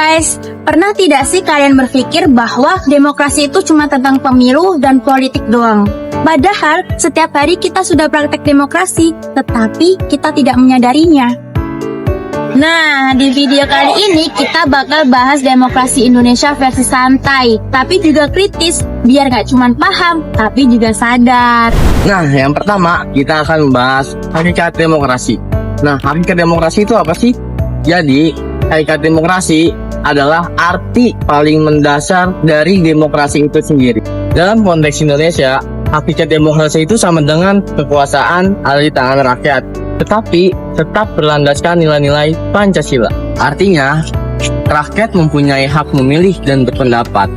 guys, pernah tidak sih kalian berpikir bahwa demokrasi itu cuma tentang pemilu dan politik doang? Padahal setiap hari kita sudah praktek demokrasi, tetapi kita tidak menyadarinya. Nah, di video kali ini kita bakal bahas demokrasi Indonesia versi santai, tapi juga kritis, biar gak cuma paham, tapi juga sadar. Nah, yang pertama kita akan membahas hakikat demokrasi. Nah, hakikat demokrasi itu apa sih? Jadi, hakikat demokrasi adalah arti paling mendasar dari demokrasi itu sendiri. Dalam konteks Indonesia, hakikat demokrasi itu sama dengan kekuasaan ada di tangan rakyat, tetapi tetap berlandaskan nilai-nilai Pancasila. Artinya, rakyat mempunyai hak memilih dan berpendapat,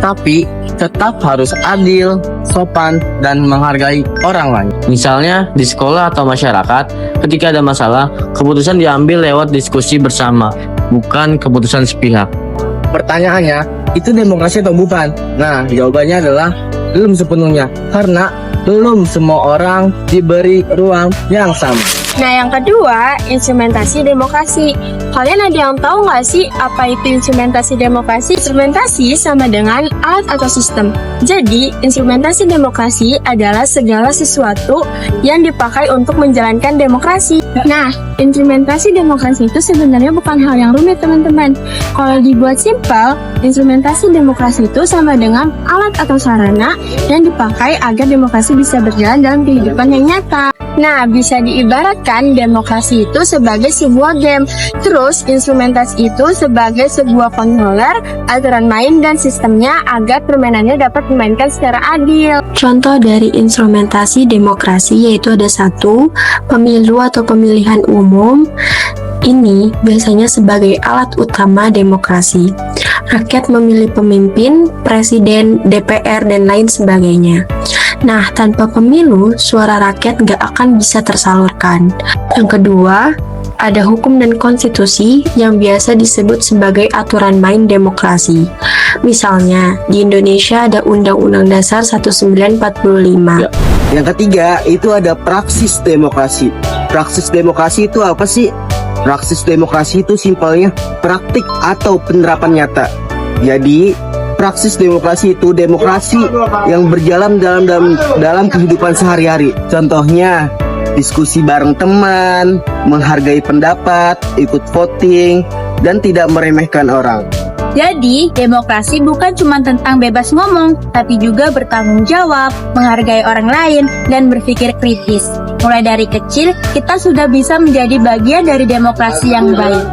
tapi tetap harus adil, sopan, dan menghargai orang lain. Misalnya, di sekolah atau masyarakat, ketika ada masalah, keputusan diambil lewat diskusi bersama, bukan keputusan sepihak. Pertanyaannya, itu demokrasi atau bukan? Nah, jawabannya adalah belum sepenuhnya, karena belum semua orang diberi ruang yang sama. Nah, yang kedua, instrumentasi demokrasi. Kalian ada yang tahu nggak sih apa itu instrumentasi demokrasi? Instrumentasi sama dengan alat atau sistem. Jadi, instrumentasi demokrasi adalah segala sesuatu yang dipakai untuk menjalankan demokrasi. Nah, instrumentasi demokrasi itu sebenarnya bukan hal yang rumit, teman-teman. Kalau dibuat simpel, instrumentasi demokrasi itu sama dengan alat atau sarana yang dipakai agar demokrasi bisa berjalan dalam kehidupan yang nyata. Nah, bisa diibaratkan demokrasi itu sebagai sebuah game. Terus, instrumentasi itu sebagai sebuah controller, aturan main dan sistemnya agar permainannya dapat dimainkan secara adil. Contoh dari instrumentasi demokrasi yaitu ada 1, pemilu atau pemilihan umum. Ini biasanya sebagai alat utama demokrasi. Rakyat memilih pemimpin, presiden, DPR, dan lain sebagainya. Nah, tanpa pemilu, suara rakyat gak akan bisa tersalurkan. Yang kedua, ada hukum dan konstitusi yang biasa disebut sebagai aturan main demokrasi. Misalnya, di Indonesia ada Undang-Undang Dasar 1945. Yang ketiga, itu ada praksis demokrasi. Praksis demokrasi itu apa sih? Praksis demokrasi itu simpelnya praktik atau penerapan nyata. Jadi, praksis demokrasi itu demokrasi yang berjalan dalam kehidupan sehari-hari. Contohnya, diskusi bareng teman, menghargai pendapat, ikut voting, dan tidak meremehkan orang. Jadi, demokrasi bukan cuma tentang bebas ngomong, tapi juga bertanggung jawab, menghargai orang lain, dan berpikir kritis. Mulai dari kecil, kita sudah bisa menjadi bagian dari demokrasi yang baik.